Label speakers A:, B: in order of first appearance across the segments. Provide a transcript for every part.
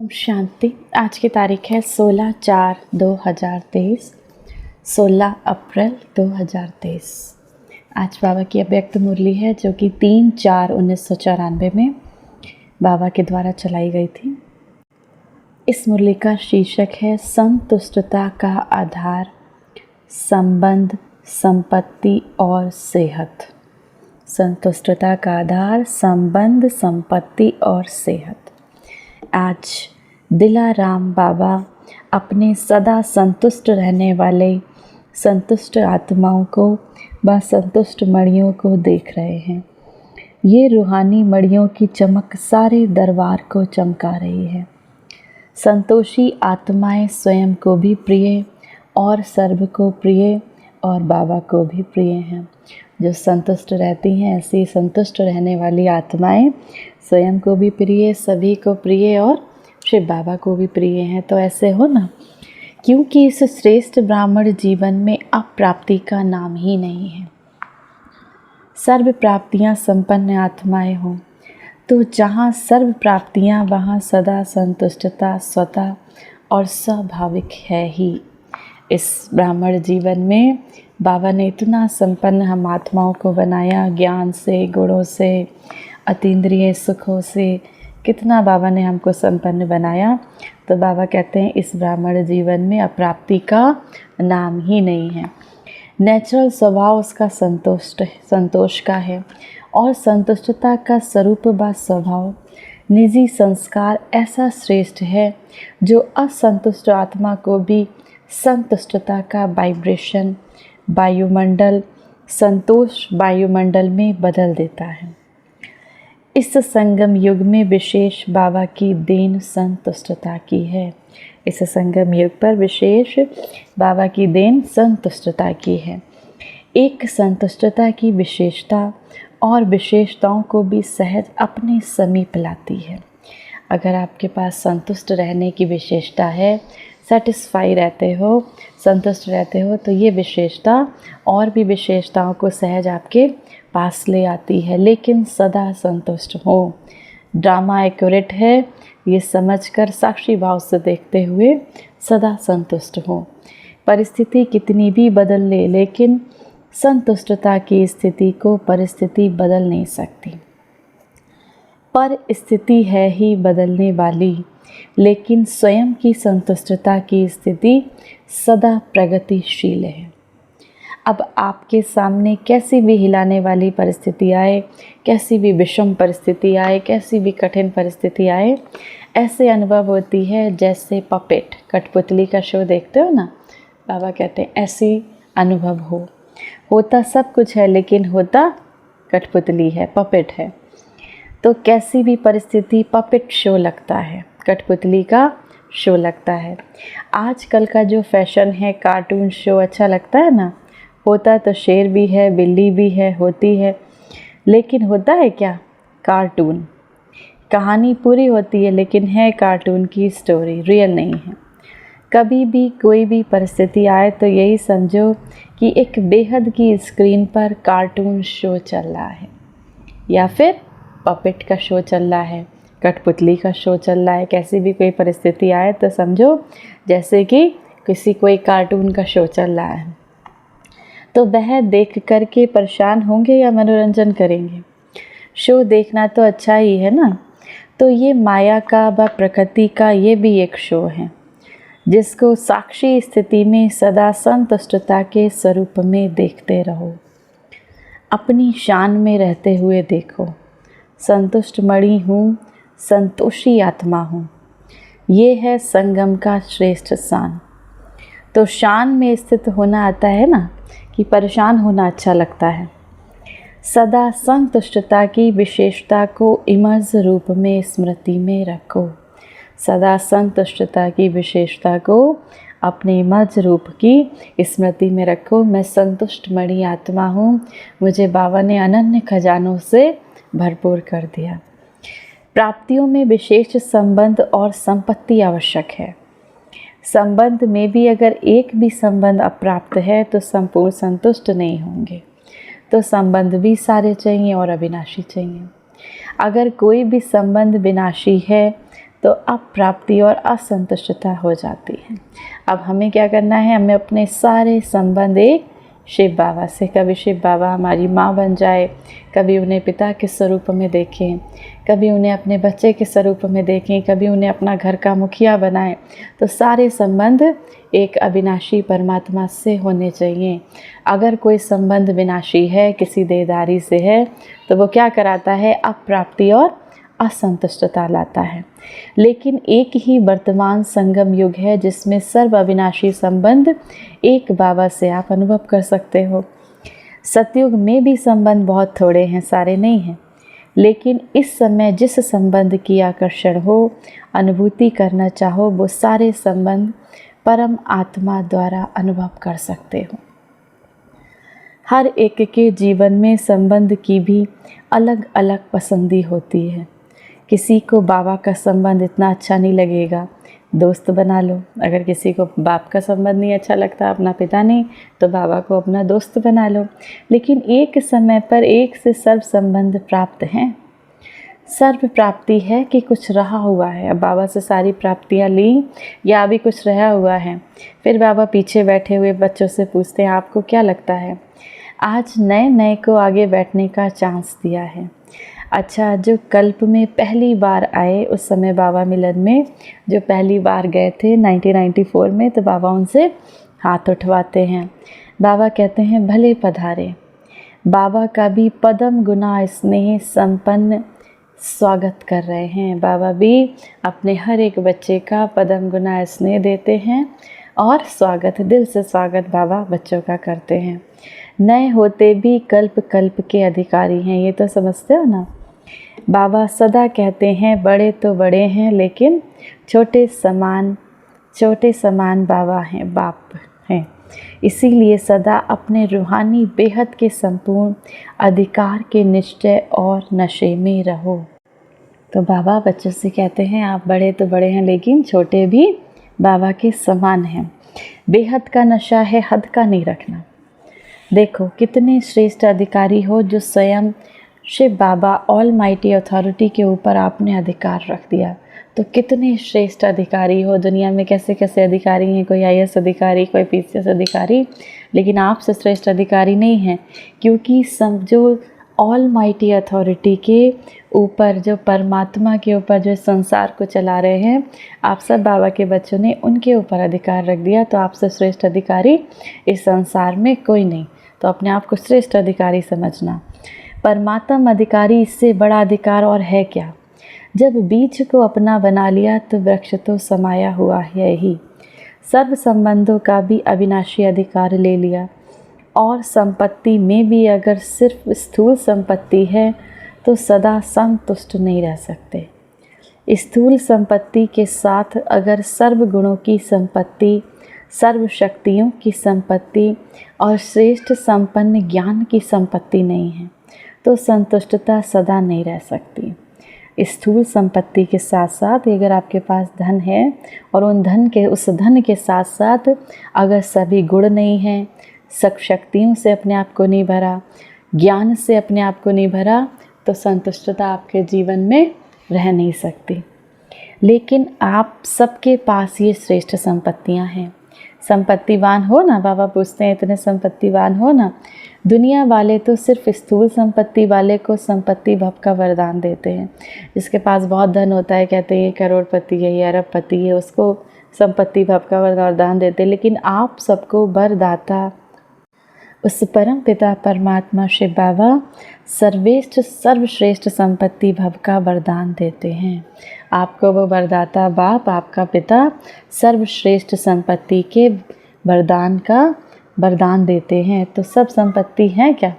A: शांति। आज की तारीख है 16/4/2023, 16 अप्रैल 2023। आज बाबा की अव्यक्त मुरली है जो कि 3/4/1994 में बाबा के द्वारा चलाई गई थी। इस मुरली का शीर्षक है संतुष्टता का आधार, संबंध, संपत्ति और सेहत। संतुष्टता का आधार, संबंध, संपत्ति और सेहत। आज दिलाराम बाबा अपने सदा संतुष्ट रहने वाले संतुष्ट आत्माओं को व संतुष्ट मणियों को देख रहे हैं। ये रूहानी मणियों की चमक सारे दरबार को चमका रही है। संतोषी आत्माएं स्वयं को भी प्रिय और सर्व को प्रिय और बाबा को भी प्रिय हैं। जो संतुष्ट रहती हैं, ऐसी संतुष्ट रहने वाली आत्माएं स्वयं को भी प्रिय, सभी को प्रिय और शिव बाबा को भी प्रिय हैं। तो ऐसे हो ना, क्योंकि इस श्रेष्ठ ब्राह्मण जीवन में अप्राप्ति का नाम ही नहीं है। सर्व प्राप्तियां संपन्न आत्माएं हों तो जहाँ सर्व प्राप्तियां वहाँ सदा संतुष्टता स्वतः और स्वाभाविक है ही। इस ब्राह्मण जीवन में बाबा ने इतना संपन्न हम आत्माओं को बनाया, ज्ञान से, गुणों से, अतीन्द्रिय सुखों से, कितना बाबा ने हमको संपन्न बनाया। तो बाबा कहते हैं इस ब्राह्मण जीवन में अप्राप्ति का नाम ही नहीं है। नेचुरल स्वभाव उसका संतोष का है और संतुष्टता का स्वरूप व स्वभाव निजी संस्कार ऐसा श्रेष्ठ है जो असंतुष्ट आत्मा को भी संतुष्टता का वाइब्रेशन वायुमंडल, संतोष वायुमंडल में बदल देता है। इस संगम युग में विशेष बाबा की देन संतुष्टता की है। इस संगम युग पर विशेष बाबा की देन संतुष्टता की है। एक संतुष्टता की विशेषता और विशेषताओं को भी सहज अपने समीप लाती है। अगर आपके पास संतुष्ट रहने की विशेषता है, सेटिस्फाई रहते हो, संतुष्ट रहते हो, तो ये विशेषता और भी विशेषताओं को सहज आपके पास ले आती है। लेकिन सदा संतुष्ट हो। ड्रामा एक्यूरेट है ये समझकर साक्षी भाव से देखते हुए सदा संतुष्ट हो। परिस्थिति कितनी भी बदल ले, लेकिन संतुष्टता की स्थिति को परिस्थिति बदल नहीं सकती। पर स्थिति है ही बदलने वाली, लेकिन स्वयं की संतुष्टता की स्थिति सदा प्रगतिशील है। अब आपके सामने कैसी भी हिलाने वाली परिस्थिति आए, कैसी भी विषम परिस्थिति आए, कैसी भी कठिन परिस्थिति आए, ऐसे अनुभव होती है जैसे पपेट, कठपुतली का शो देखते हो ना। बाबा कहते हैं ऐसी अनुभव होता सब कुछ है लेकिन होता कठपुतली है, पपेट है। तो कैसी भी परिस्थिति पपेट शो लगता है, कठपुतली का शो लगता है। आजकल का जो फैशन है, कार्टून शो अच्छा लगता है ना। होता तो शेर भी है, बिल्ली भी है, होती है, लेकिन होता है क्या? कार्टून। कहानी पूरी होती है लेकिन है कार्टून की स्टोरी, रियल नहीं है। कभी भी कोई भी परिस्थिति आए तो यही समझो कि एक बेहद की स्क्रीन पर कार्टून शो चल रहा है, या फिर पपेट का शो चल रहा है, कठपुतली का शो चल रहा है। कैसी भी कोई परिस्थिति आए तो समझो जैसे कि किसी कोई कार्टून का शो चल रहा है। तो वह देख कर के परेशान होंगे या मनोरंजन करेंगे? शो देखना तो अच्छा ही है ना। तो ये माया का व प्रकृति का ये भी एक शो है जिसको साक्षी स्थिति में सदा संतुष्टता के स्वरूप में देखते रहो। अपनी शान में रहते हुए देखो। संतुष्ट मणि हूँ, संतोषी आत्मा हूँ। ये है संगम का श्रेष्ठ शान। तो शान में स्थित होना आता है ना कि परेशान होना अच्छा लगता है। सदा संतुष्टता की विशेषता को इमर्ज रूप में स्मृति में रखो। सदा संतुष्टता की विशेषता को अपने इमर्ज रूप की स्मृति में रखो। मैं संतुष्ट मणि आत्मा हूँ। मुझे बाबा ने अनन्य खजानों से भरपूर कर दिया। प्राप्तियों में विशेष संबंध और संपत्ति आवश्यक है। संबंध में भी अगर एक भी संबंध अप्राप्त है तो संपूर्ण संतुष्ट नहीं होंगे। तो संबंध भी सारे चाहिए और अविनाशी चाहिए। अगर कोई भी संबंध विनाशी है तो अप्राप्ति और असंतुष्टता हो जाती है। अब हमें क्या करना है, हमें अपने सारे संबंध एक शिव बाबा से, कभी शिव बाबा हमारी माँ बन जाए, कभी उन्हें पिता के स्वरूप में देखें, कभी उन्हें अपने बच्चे के स्वरूप में देखें, कभी उन्हें अपना घर का मुखिया बनाएं। तो सारे संबंध एक अविनाशी परमात्मा से होने चाहिए। अगर कोई संबंध विनाशी है, किसी देहधारी से है, तो वो क्या कराता है, अप्राप्ति और असंतुष्टता लाता है। लेकिन एक ही वर्तमान संगम युग है जिसमें सर्व अविनाशी संबंध एक बाबा से आप अनुभव कर सकते हो। सतयुग में भी संबंध बहुत थोड़े हैं, सारे नहीं हैं, लेकिन इस समय जिस संबंध की आकर्षण हो, अनुभूति करना चाहो, वो सारे संबंध परम आत्मा द्वारा अनुभव कर सकते हो। हर एक के जीवन में संबंध की भी अलग अलग पसंदी होती है। किसी को बाबा का संबंध इतना अच्छा नहीं लगेगा, दोस्त बना लो। अगर किसी को बाप का संबंध नहीं अच्छा लगता, अपना पिता नहीं, तो बाबा को अपना दोस्त बना लो। लेकिन एक समय पर एक से सर्व संबंध प्राप्त हैं। सर्व प्राप्ति है कि कुछ रहा हुआ है। अब बाबा से सारी प्राप्तियाँ ली या अभी कुछ रहा हुआ है। फिर बाबा पीछे बैठे हुए बच्चों से पूछते हैं, आपको क्या लगता है? आज नए नए को आगे बैठने का चांस दिया है। अच्छा, जो कल्प में पहली बार आए, उस समय बाबा मिलन में जो पहली बार गए थे 1994 में, तो बाबा उनसे हाथ उठवाते हैं। बाबा कहते हैं, भले पधारे। बाबा का भी पदम गुना स्नेह संपन्न स्वागत कर रहे हैं। बाबा भी अपने हर एक बच्चे का पदम गुना स्नेह देते हैं और स्वागत, दिल से स्वागत बाबा बच्चों का करते हैं। नए होते भी कल्प कल्प के अधिकारी हैं, ये तो समझते हो ना। बाबा सदा कहते हैं, बड़े तो बड़े हैं लेकिन छोटे समान बाबा हैं, बाप हैं। इसीलिए सदा अपने रूहानी बेहद के संपूर्ण अधिकार के निश्चय और नशे में रहो। तो बाबा बच्चों से कहते हैं, आप बड़े तो बड़े हैं लेकिन छोटे भी बाबा के समान हैं। बेहद का नशा है, हद का नहीं रखना। देखो कितने श्रेष्ठ अधिकारी हो जो स्वयं शिव बाबा ऑल माइटी अथॉरिटी के ऊपर आपने अधिकार रख दिया। तो कितने श्रेष्ठ अधिकारी हो। दुनिया में कैसे कैसे अधिकारी हैं, कोई IAS अधिकारी, कोई PCS अधिकारी, लेकिन आपसे श्रेष्ठ अधिकारी नहीं हैं। क्योंकि जो ऑल माइटी अथॉरिटी के ऊपर, जो परमात्मा के ऊपर, जो संसार को चला रहे हैं, आप सब बाबा के बच्चों ने उनके ऊपर अधिकार रख दिया। तो आपसे श्रेष्ठ अधिकारी इस संसार में कोई नहीं। तो अपने आप को श्रेष्ठ अधिकारी समझना। परमात्म अधिकारी, इससे बड़ा अधिकार और है क्या। जब बीज को अपना बना लिया तो वृक्ष तो समाया हुआ है ही। सर्व संबंधों का भी अविनाशी अधिकार ले लिया। और संपत्ति में भी अगर सिर्फ स्थूल संपत्ति है तो सदा संतुष्ट नहीं रह सकते। स्थूल संपत्ति के साथ अगर सर्व गुणों की संपत्ति, सर्व शक्तियों की संपत्ति और श्रेष्ठ संपन्न ज्ञान की संपत्ति नहीं है तो संतुष्टता सदा नहीं रह सकती। स्थूल संपत्ति के साथ साथ अगर आपके पास धन है और उस धन के साथ साथ अगर सभी गुण नहीं हैं, सब शक्तियों से अपने आप को नहीं भरा, ज्ञान से अपने आप को नहीं भरा, तो संतुष्टता आपके जीवन में रह नहीं सकती। लेकिन आप सबके पास ये श्रेष्ठ संपत्तियां हैं। संपत्तिवान हो ना, बाबा पूछते हैं, इतने संपत्तिवान हो ना। दुनिया वाले तो सिर्फ स्थूल संपत्ति वाले को संपत्ति भव का वरदान देते हैं। जिसके पास बहुत धन होता है कहते हैं ये करोड़पति है, ये अरबपति है, उसको संपत्ति भव का वरदान देते हैं। लेकिन आप सबको वरदाता उस परम पिता परमात्मा शिव बाबा सर्वश्रेष्ठ संपत्ति भव का वरदान देते हैं। आपको वो वरदाता बाप, आपका पिता सर्वश्रेष्ठ संपत्ति के वरदान का वरदान देते हैं। तो सब संपत्ति है क्या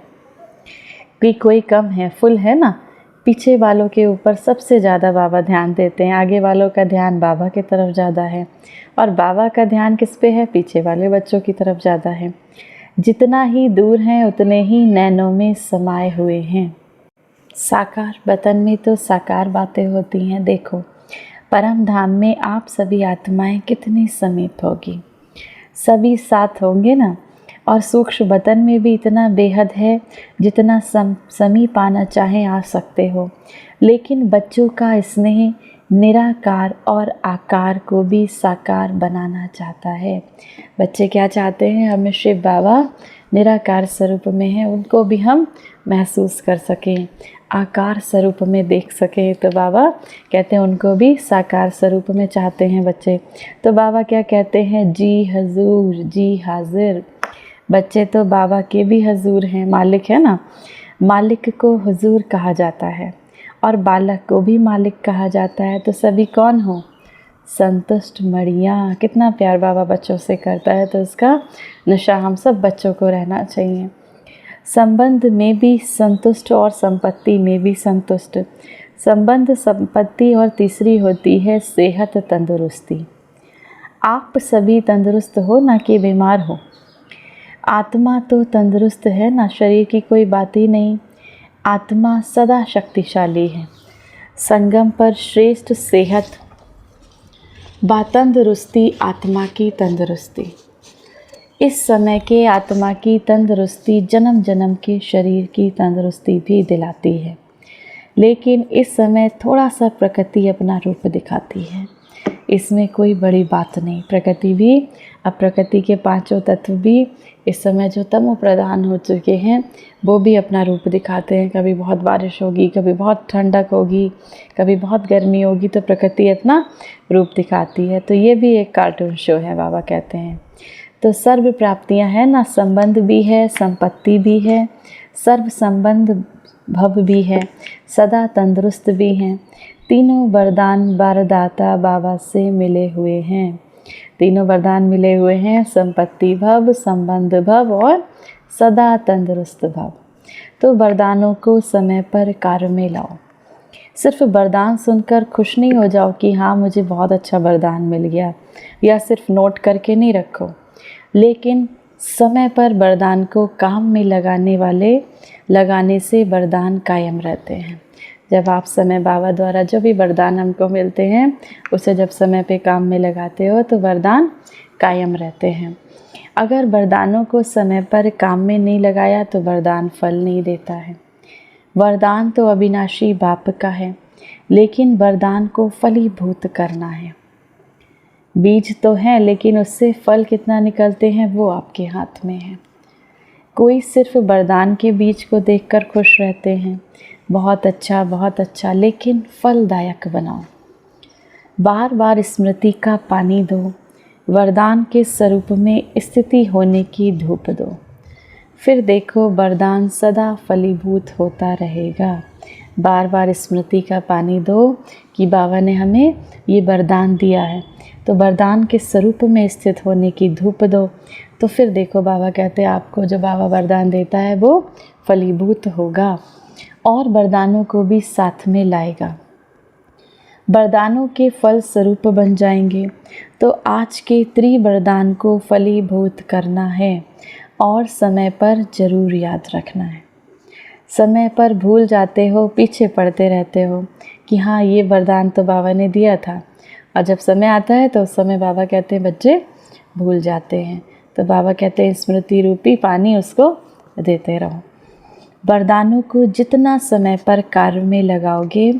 A: कि कोई कम है, फुल है ना। पीछे वालों के ऊपर सबसे ज़्यादा बाबा ध्यान देते हैं, आगे वालों का ध्यान बाबा की तरफ ज़्यादा है। और बाबा का ध्यान किस पे है, पीछे वाले बच्चों की तरफ ज़्यादा है। जितना ही दूर हैं उतने ही नैनों में समाये हुए हैं। साकार वतन में तो साकार बातें होती हैं। देखो परम धाम में आप सभी आत्माएं कितनी समीप होगी, सभी साथ होंगे ना। और सूक्ष्म वतन में भी इतना बेहद है, जितना समीप आना चाहे आ सकते हो। लेकिन बच्चों का स्नेह निराकार और आकार को भी साकार बनाना चाहता है। बच्चे क्या चाहते हैं, हमें शिव बाबा निराकार स्वरूप में हैं, उनको भी हम महसूस कर सकें, आकार स्वरूप में देख सकें। तो बाबा कहते हैं उनको भी साकार स्वरूप में चाहते हैं बच्चे। तो बाबा क्या कहते हैं, जी हजूर, जी हाजिर। बच्चे तो बाबा के भी हजूर हैं, मालिक है ना। मालिक को हुजूर कहा जाता है और बालक को भी मालिक कहा जाता है। तो सभी कौन हो, संतुष्ट मड़ियाँ। कितना प्यार बाबा बच्चों से करता है, तो उसका नशा हम सब बच्चों को रहना चाहिए। संबंध में भी संतुष्ट और संपत्ति में भी संतुष्ट। संबंध, संपत्ति और तीसरी होती है सेहत, तंदुरुस्ती। आप सभी तंदुरुस्त हो, ना कि बीमार हो। आत्मा तो तंदुरुस्त है ना, शरीर की कोई बात ही नहीं। आत्मा सदा शक्तिशाली है। संगम पर श्रेष्ठ सेहत, तंदुरुस्ती, आत्मा की तंदुरुस्ती। इस समय के आत्मा की तंदुरुस्ती जन्म जन्म के शरीर की तंदुरुस्ती भी दिलाती है। लेकिन इस समय थोड़ा सा प्रकृति अपना रूप दिखाती है, इसमें कोई बड़ी बात नहीं। प्रकृति भी, अब प्रकृति के पांचों तत्व भी इस समय जो तमो प्रधान हो चुके हैं, वो भी अपना रूप दिखाते हैं। कभी बहुत बारिश होगी, कभी बहुत ठंडक होगी, कभी बहुत गर्मी होगी, तो प्रकृति अपना रूप दिखाती है। तो ये भी एक कार्टून शो है, बाबा कहते हैं। तो सर्व प्राप्तियां हैं ना, संबंध भी है, संपत्ति भी है, सर्व संबंध भव भी है, सदा तंदुरुस्त भी हैं। तीनों वरदान वरदाता बाबा से मिले हुए हैं। तीनों वरदान मिले हुए हैं, संपत्ति भव, संबंध भव और सदा तंदुरुस्त भव। तो वरदानों को समय पर कार्य में लाओ। सिर्फ वरदान सुनकर खुश नहीं हो जाओ कि हाँ मुझे बहुत अच्छा वरदान मिल गया, या सिर्फ नोट करके नहीं रखो। लेकिन समय पर वरदान को काम में लगाने से वरदान कायम रहते हैं। जब आप समय बाबा द्वारा जो भी वरदान हमको मिलते हैं, उसे जब समय पे काम में लगाते हो तो वरदान कायम रहते हैं। अगर वरदानों को समय पर काम में नहीं लगाया तो वरदान फल नहीं देता है। वरदान तो अविनाशी बाप का है, लेकिन वरदान को फलीभूत करना है। बीज तो है, लेकिन उससे फल कितना निकलते हैं वो आपके हाथ में है। कोई सिर्फ वरदान के बीज को देखकर खुश रहते हैं, बहुत अच्छा, लेकिन फलदायक बनाओ। बार बार स्मृति का पानी दो, वरदान के स्वरूप में स्थिति होने की धूप दो। फिर देखो वरदान सदा फलीभूत होता रहेगा। बार बार स्मृति का पानी दो कि बाबा ने हमें ये वरदान दिया है, तो वरदान के स्वरूप में स्थित होने की धूप दो। तो फिर देखो बाबा कहते हैं आपको जो बाबा वरदान देता है वो फलीभूत होगा और वरदानों को भी साथ में लाएगा। वरदानों के फल स्वरूप बन जाएंगे। तो आज के त्रिवरदान को फलीभूत करना है और समय पर ज़रूर याद रखना है। समय पर भूल जाते हो, पीछे पड़ते रहते हो कि हाँ ये वरदान तो बाबा ने दिया था, और जब समय आता है तो उस समय बाबा कहते हैं बच्चे भूल जाते हैं। तो बाबा कहते हैं स्मृति रूपी पानी उसको देते रहो। वरदानों को जितना समय पर कार्य में लगाओगे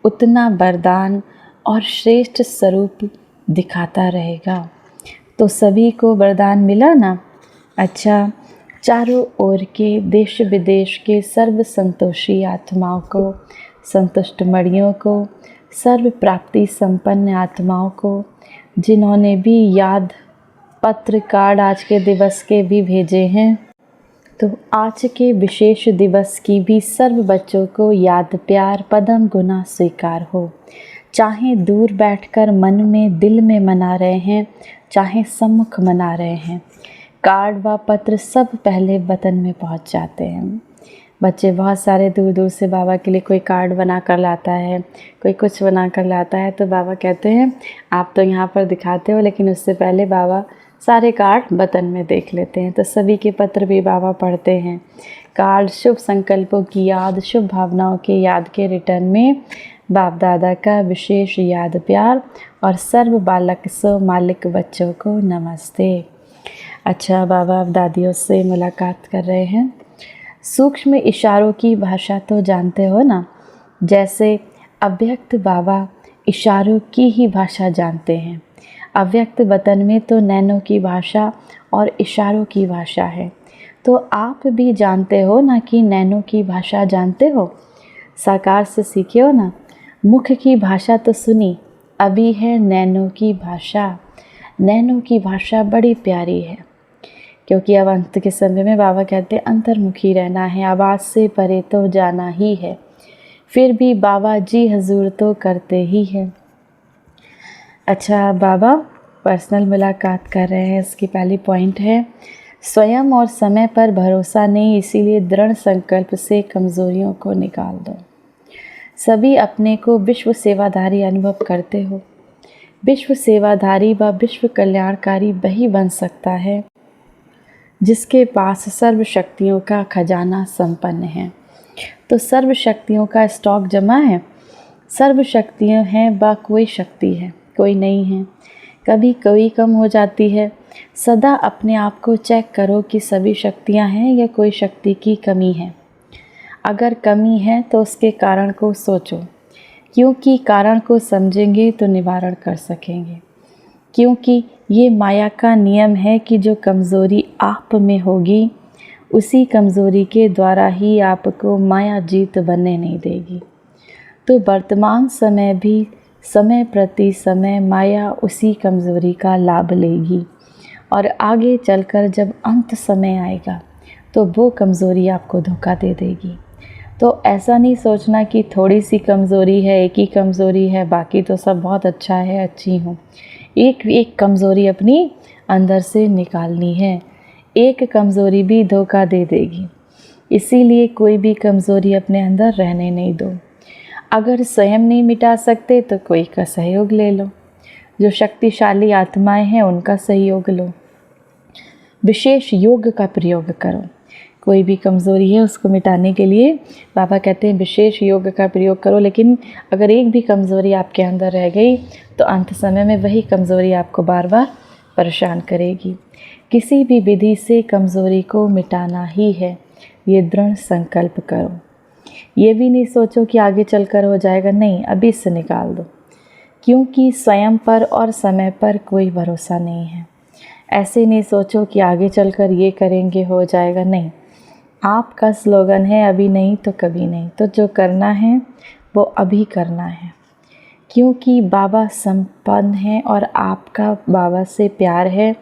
A: उतना वरदान और श्रेष्ठ स्वरूप दिखाता रहेगा। तो सभी को वरदान मिला ना। अच्छा, चारों ओर के देश विदेश के सर्व संतोषी आत्माओं को, संतुष्ट मणियों को, सर्व प्राप्ति संपन्न आत्माओं को, जिन्होंने भी याद पत्र कार्ड आज के दिवस के भी भेजे हैं, तो आज के विशेष दिवस की भी सर्व बच्चों को याद प्यार पदम गुना स्वीकार हो। चाहे दूर बैठकर मन में दिल में मना रहे हैं, चाहे सम्मुख मना रहे हैं, कार्ड व पत्र सब पहले वतन में पहुंच जाते हैं। बच्चे बहुत सारे दूर दूर से बाबा के लिए कोई कार्ड बना कर लाता है, कोई कुछ बना कर लाता है, तो बाबा कहते हैं आप तो यहाँ पर दिखाते हो, लेकिन उससे पहले बाबा सारे कार्ड वतन में देख लेते हैं। तो सभी के पत्र भी बाबा पढ़ते हैं। कार्ड शुभ संकल्पों की याद, शुभ भावनाओं के याद के रिटर्न में बाप दादा का विशेष याद प्यार और सर्व बालक सो मालिक बच्चों को नमस्ते। अच्छा, बाबा अब दादियों से मुलाकात कर रहे हैं। सूक्ष्म इशारों की भाषा तो जानते हो ना, जैसे अव्यक्त बाबा इशारों की ही भाषा जानते हैं। अव्यक्त वतन में तो नैनों की भाषा और इशारों की भाषा है। तो आप भी जानते हो ना कि नैनों की भाषा जानते हो, साकार से सीखे हो ना। मुख की भाषा तो सुनी, अभी है नैनों की भाषा। नैनों की भाषा बड़ी प्यारी है, क्योंकि अब अंत के समय में बाबा कहते हैं अंतर्मुखी रहना है, आवाज़ से परे तो जाना ही है। फिर भी बाबा जी हजूर तो करते ही हैं। अच्छा, बाबा पर्सनल मुलाकात कर रहे हैं। इसकी पहली पॉइंट है, स्वयं और समय पर भरोसा नहीं, इसीलिए दृढ़ संकल्प से कमज़ोरियों को निकाल दो। सभी अपने को विश्व सेवाधारी अनुभव करते हो। विश्व सेवाधारी व विश्व कल्याणकारी वही बन सकता है जिसके पास सर्व शक्तियों का खजाना संपन्न है। तो सर्व शक्तियों का स्टॉक जमा है। सर्व शक्तियाँ हैं व कोई शक्ति है, कोई नहीं है। कभी कोई कम हो जाती है। सदा अपने आप को चेक करो कि सभी शक्तियाँ हैं या कोई शक्ति की कमी है। अगर कमी है तो उसके कारण को सोचो, क्योंकि कारण को समझेंगे तो निवारण कर सकेंगे। क्योंकि ये माया का नियम है कि जो कमज़ोरी आप में होगी, उसी कमज़ोरी के द्वारा ही आपको माया जीत बनने नहीं देगी। तो वर्तमान समय भी समय प्रति समय माया उसी कमज़ोरी का लाभ लेगी, और आगे चलकर जब अंत समय आएगा तो वो कमज़ोरी आपको धोखा दे देगी। तो ऐसा नहीं सोचना कि थोड़ी सी कमज़ोरी है, एक ही कमज़ोरी है, बाकी तो सब बहुत अच्छा है, अच्छी हूँ। एक एक कमज़ोरी अपनी अंदर से निकालनी है। एक कमज़ोरी भी धोखा दे देगी, इसीलिए कोई भी कमज़ोरी अपने अंदर रहने नहीं दो। अगर स्वयं नहीं मिटा सकते तो कोई का सहयोग ले लो। जो शक्तिशाली आत्माएं हैं उनका सहयोग लो। विशेष योग का प्रयोग करो। कोई भी कमज़ोरी है उसको मिटाने के लिए बाबा कहते हैं विशेष योग का प्रयोग करो। लेकिन अगर एक भी कमज़ोरी आपके अंदर रह गई तो अंत समय में वही कमज़ोरी आपको बार बार परेशान करेगी। किसी भी विधि से कमज़ोरी को मिटाना ही है, ये दृढ़ संकल्प करो। ये भी नहीं सोचो कि आगे चलकर हो जाएगा, नहीं, अभी से निकाल दो। क्योंकि स्वयं पर और समय पर कोई भरोसा नहीं है। ऐसे नहीं सोचो कि आगे चलकर ये करेंगे हो जाएगा, नहीं। आपका स्लोगन है अभी नहीं तो कभी नहीं। तो जो करना है वो अभी करना है, क्योंकि बाबा संपन्न है और आपका बाबा से प्यार है।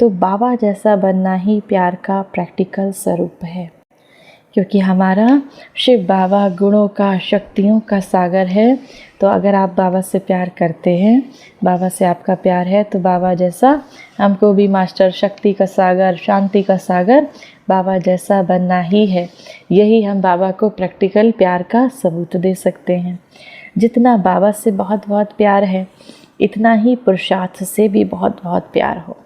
A: तो बाबा जैसा बनना ही प्यार का प्रैक्टिकल स्वरूप है, क्योंकि हमारा शिव बाबा गुणों का, शक्तियों का सागर है। तो अगर आप बाबा से प्यार करते हैं, बाबा से आपका प्यार है, तो बाबा जैसा हमको भी मास्टर शक्ति का सागर, शांति का सागर बाबा जैसा बनना ही है। यही हम बाबा को प्रैक्टिकल प्यार का सबूत दे सकते हैं। जितना बाबा से बहुत बहुत प्यार है, इतना ही पुरुषार्थ से भी बहुत बहुत प्यार हो।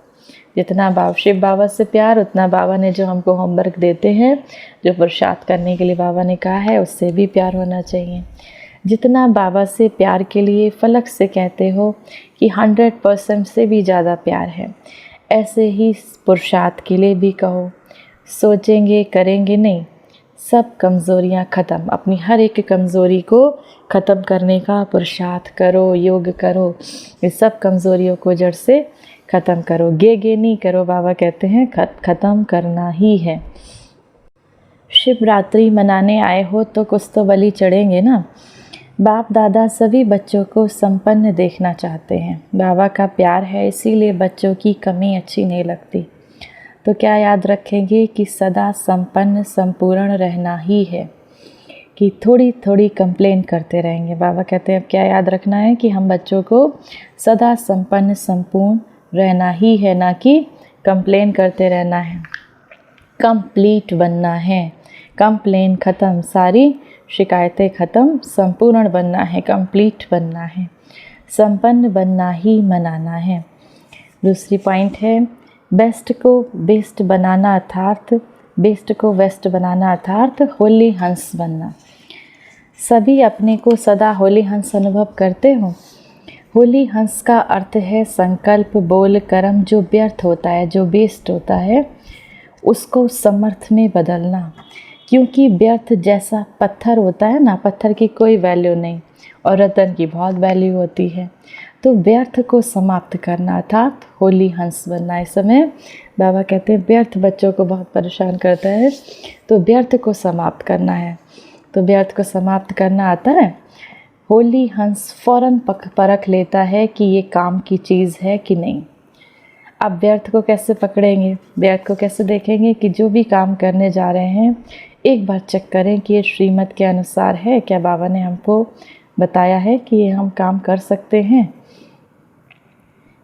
A: जितना शिव बाबा से प्यार, उतना बाबा ने जो हमको होमवर्क देते हैं, जो पुरुषार्थ करने के लिए बाबा ने कहा है, उससे भी प्यार होना चाहिए। जितना बाबा से प्यार के लिए फलक से कहते हो कि 100% से भी ज़्यादा प्यार है, ऐसे ही पुरुषार्थ के लिए भी कहो। सोचेंगे, करेंगे नहीं, सब कमज़ोरियाँ ख़त्म। अपनी हर एक कमज़ोरी को ख़त्म करने का पुरुषार्थ करो, योग करो। इस सब कमज़ोरियों को जड़ से ख़त्म करो। गे नहीं करो, बाबा कहते हैं ख़त्म करना ही है। शिवरात्रि मनाने आए हो तो कुछ तो बलि चढ़ेंगे ना। बाप दादा सभी बच्चों को संपन्न देखना चाहते हैं। बाबा का प्यार है, इसीलिए बच्चों की कमी अच्छी नहीं लगती। तो क्या याद रखेंगे कि सदा संपन्न संपूर्ण रहना ही है, कि थोड़ी थोड़ी कंप्लेन करते रहेंगे। बाबा कहते हैं अब क्या याद रखना है कि हम बच्चों को सदा संपन्न संपूर्ण रहना ही है, ना कि कंप्लेन करते रहना है। कंप्लीट बनना है। कंप्लेन ख़त्म, सारी शिकायतें ख़त्म, संपूर्ण बनना है, कंप्लीट बनना है, संपन्न बनना ही मनाना है। दूसरी पॉइंट है बेस्ट को बेस्ट बनाना, अर्थात बेस्ट को वेस्ट बनाना, अर्थात होली हंस बनना। सभी अपने को सदा होली हंस अनुभव करते हो। होली हंस का अर्थ है संकल्प, बोल, कर्म जो व्यर्थ होता है, जो वेस्ट होता है, उसको समर्थ में बदलना। क्योंकि व्यर्थ जैसा पत्थर होता है ना, पत्थर की कोई वैल्यू नहीं और रतन की बहुत वैल्यू होती है। तो व्यर्थ को समाप्त करना अर्थात होली हंस बनना। इस समय बाबा कहते हैं व्यर्थ बच्चों को बहुत परेशान करता है, तो व्यर्थ को समाप्त करना है। तो व्यर्थ को समाप्त करना आता है। होली हंस फौरन परख लेता है कि ये काम की चीज़ है कि नहीं। अब व्यर्थ को कैसे पकड़ेंगे, व्यर्थ को कैसे देखेंगे कि जो भी काम करने जा रहे हैं एक बार चेक करें कि ये श्रीमत के अनुसार है क्या, बाबा ने हमको बताया है कि ये हम काम कर सकते हैं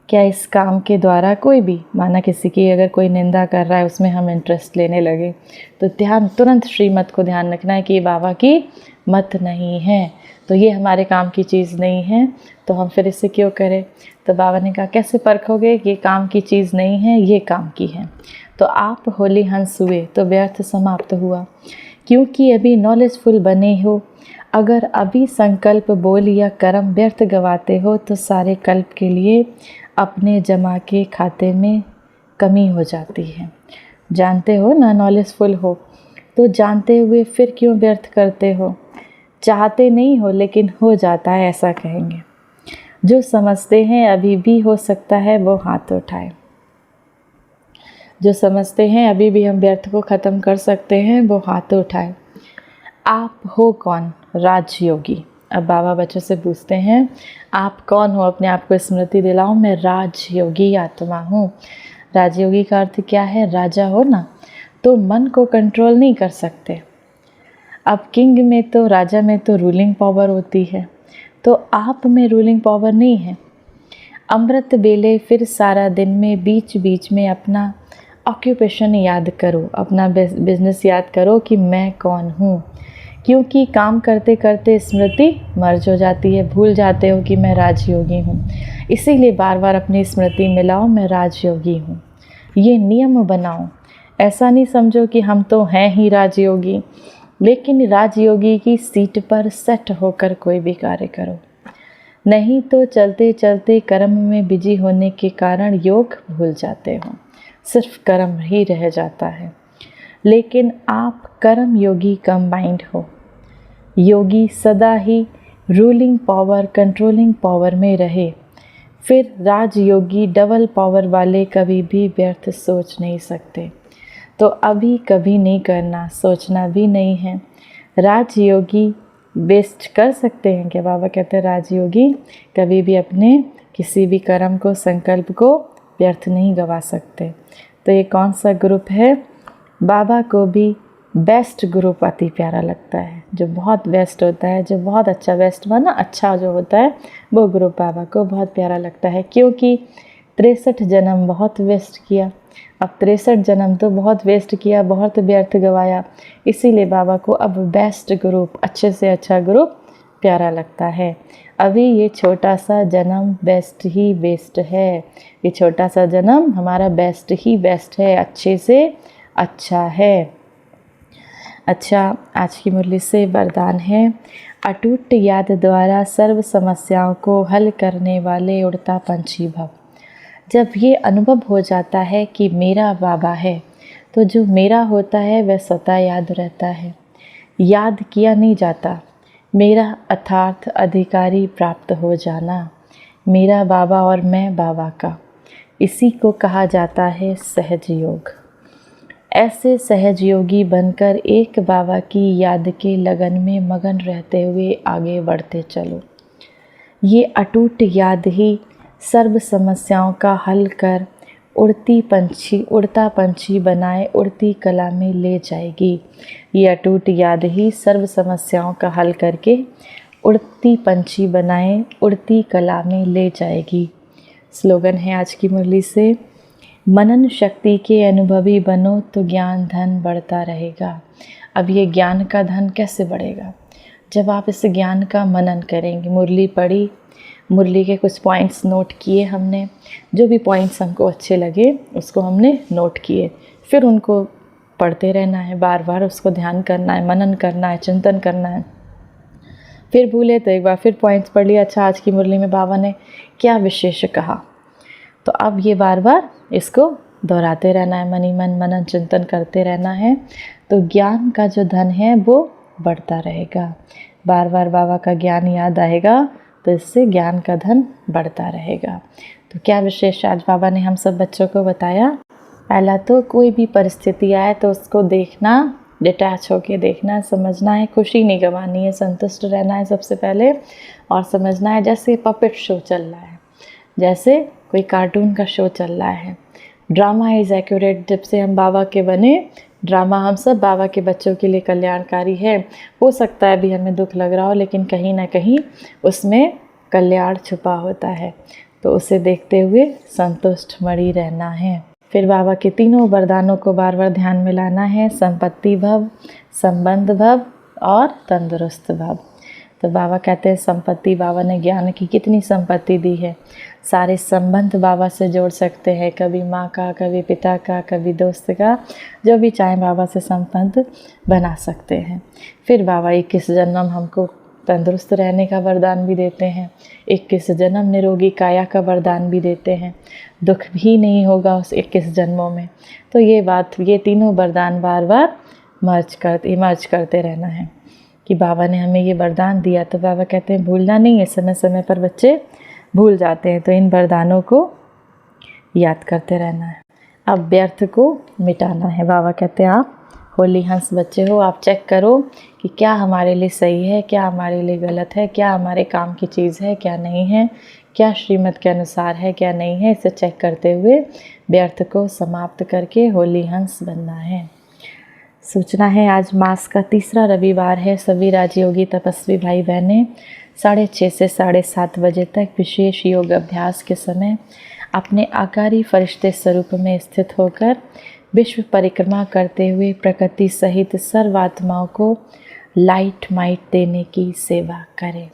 A: क्या। इस काम के द्वारा कोई भी, माना किसी की अगर कोई निंदा कर रहा है उसमें हम इंटरेस्ट लेने लगे, तो ध्यान तुरंत श्रीमत को ध्यान रखना है कि ये बाबा की मत नहीं है, तो ये हमारे काम की चीज़ नहीं है, तो हम फिर इसे क्यों करें। तो बाबा ने कहा कैसे परखोगे कि ये काम की चीज़ नहीं है, ये काम की है। तो आप होली हंस हुए तो व्यर्थ समाप्त हुआ, क्योंकि अभी नॉलेजफुल बने हो। अगर अभी संकल्प बोल या कर्म व्यर्थ गवाते हो तो सारे कल्प के लिए अपने जमा के खाते में कमी हो जाती है। जानते हो ना, नॉलेजफुल हो तो जानते हुए फिर क्यों व्यर्थ करते हो। चाहते नहीं हो लेकिन हो जाता है, ऐसा कहेंगे। जो समझते हैं अभी भी हो सकता है वो हाथ उठाए। जो समझते हैं अभी भी हम व्यर्थ को ख़त्म कर सकते हैं वो हाथ उठाए। आप हो कौन? राजयोगी। अब बाबा बच्चों से पूछते हैं आप कौन हो, अपने आप को स्मृति दिलाओ, मैं राजयोगी आत्मा हूँ। राजयोगी का अर्थ क्या है? राजा हो ना तो मन को कंट्रोल नहीं कर सकते। अब किंग में तो, राजा में तो रूलिंग पावर होती है, तो आप में रूलिंग पावर नहीं है। अमृत बेले फिर सारा दिन में बीच बीच में अपना ऑक्यूपेशन याद करो, अपना बिजनेस याद करो कि मैं कौन हूँ, क्योंकि काम करते करते स्मृति मर्ज हो जाती है, भूल जाते हो कि मैं राजयोगी हूँ। इसीलिए बार बार अपनी स्मृति मिलाओ, मैं राजयोगी हूँ। ये नियम बनाओ, ऐसा नहीं समझो कि हम तो हैं ही राजयोगी, लेकिन राजयोगी की सीट पर सेट होकर कोई भी कार्य करो, नहीं तो चलते चलते कर्म में बिजी होने के कारण योग भूल जाते हो, सिर्फ कर्म ही रह जाता है। लेकिन आप कर्म योगी कंबाइंड हो। योगी सदा ही रूलिंग पावर, कंट्रोलिंग पावर में रहे। फिर राजयोगी डबल पावर वाले कभी भी व्यर्थ सोच नहीं सकते। तो अभी कभी नहीं करना, सोचना भी नहीं है। राजयोगी वेस्ट कर सकते हैं क्या? बाबा कहते हैं राजयोगी कभी भी अपने किसी भी कर्म को, संकल्प को व्यर्थ नहीं गवा सकते। तो ये कौन सा ग्रुप है? बाबा को भी बेस्ट ग्रुप अति प्यारा लगता है, जो बहुत बेस्ट होता है, जो बहुत अच्छा, बेस्ट माना अच्छा जो होता है, वो ग्रुप बाबा को बहुत प्यारा लगता है। क्योंकि 63 जन्म बहुत वेस्ट किया, अब 63 जन्म तो बहुत वेस्ट किया, बहुत व्यर्थ गवाया, इसीलिए बाबा को अब बेस्ट ग्रुप, अच्छे से अच्छा ग्रुप प्यारा लगता है। अभी ये छोटा सा जन्म बेस्ट ही बेस्ट है, ये छोटा सा जन्म हमारा बेस्ट ही बेस्ट है, अच्छे से अच्छा है। अच्छा, आज की मुरली से वरदान है, अटूट याद द्वारा सर्व समस्याओं को हल करने वाले उड़ता पंछी भव। जब ये अनुभव हो जाता है कि मेरा बाबा है, तो जो मेरा होता है वह स्वतः याद रहता है, याद किया नहीं जाता। मेरा अर्थात अधिकारी प्राप्त हो जाना, मेरा बाबा और मैं बाबा का, इसी को कहा जाता है सहज योग। ऐसे सहज योगी बनकर एक बाबा की याद के लगन में मगन रहते हुए आगे बढ़ते चलो। ये अटूट याद ही सर्व समस्याओं का हल कर उड़ता पंछी बनाए उड़ती कला में ले जाएगी। ये अटूट याद ही सर्व समस्याओं का हल करके उड़ती पंछी बनाए उड़ती कला में ले जाएगी। स्लोगन है आज की मुरली से, मनन शक्ति के अनुभवी बनो तो ज्ञान धन बढ़ता रहेगा। अब ये ज्ञान का धन कैसे बढ़ेगा? जब आप इस ज्ञान का मनन करेंगे। मुरली पढ़ी, मुरली के कुछ पॉइंट्स नोट किए हमने, जो भी पॉइंट्स हमको अच्छे लगे उसको हमने नोट किए, फिर उनको पढ़ते रहना है, बार बार उसको ध्यान करना है, मनन करना है, चिंतन करना है। फिर भूले तो एक बार फिर पॉइंट्स पढ़ लिया, अच्छा आज की मुरली में बाबा ने क्या विशेष कहा, तो अब ये बार बार इसको दोहराते रहना है, मन ही मन मनन चिंतन करते रहना है। तो तो ज्ञान का जो धन है वो बढ़ता रहेगा। बार बार बाबा का ज्ञान याद आएगा तो इससे ज्ञान का धन बढ़ता रहेगा। तो क्या विशेष आज बाबा ने हम सब बच्चों को बताया। पहला तो कोई भी परिस्थिति आए तो उसको देखना, डिटैच होके देखना, समझना है, खुशी नहीं गंवानी है, संतुष्ट रहना है सबसे पहले। और समझना है जैसे पपेट शो चल रहा है, जैसे कोई कार्टून का शो चल रहा है। Drama is accurate. जब से हम बाबा के बने, ड्रामा हम सब बाबा के बच्चों के लिए कल्याणकारी है। हो सकता है अभी हमें दुख लग रहा हो, लेकिन कहीं ना कहीं उसमें कल्याण छुपा होता है, तो उसे देखते हुए संतुष्ट मणि रहना है। फिर बाबा के तीनों वरदानों को बार बार ध्यान में लाना है, संपत्ति भव, संबंध भव और तंदुरुस्त भव। तो बाबा कहते हैं संपत्ति, बाबा ने ज्ञान की कितनी संपत्ति दी है। सारे संबंध बाबा से जोड़ सकते हैं, कभी माँ का, कभी पिता का, कभी दोस्त का, जो भी चाहे बाबा से संबंध बना सकते हैं। फिर बाबा 21 जन्म हमको तंदुरुस्त रहने का वरदान भी देते हैं, 21 जन्म निरोगी काया का वरदान भी देते हैं, दुख भी नहीं होगा उस 21 जन्मों में। तो ये तीनों वरदान बार बार इमर्ज करते रहना है कि बाबा ने हमें ये वरदान दिया। तो बाबा कहते हैं भूलना नहीं है, समय समय पर बच्चे भूल जाते हैं, तो इन वरदानों को याद करते रहना है। अब व्यर्थ को मिटाना है। बाबा कहते हैं आप होली हंस बच्चे हो, आप चेक करो कि क्या हमारे लिए सही है, क्या हमारे लिए गलत है, क्या हमारे काम की चीज़ है, क्या नहीं है, क्या श्रीमत के अनुसार है, क्या नहीं है। इसे चेक करते हुए व्यर्थ को समाप्त करके होली हंस बनना है। सूचना है आज मास का तीसरा रविवार है। सभी राजयोगी तपस्वी भाई बहनें 6:30 से 7:30 बजे तक विशेष योग अभ्यास के समय अपने आकारी फरिश्ते स्वरूप में स्थित होकर विश्व परिक्रमा करते हुए प्रकृति सहित सर्व आत्माओं को लाइट माइट देने की सेवा करें।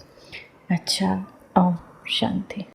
A: अच्छा, ओम शांति।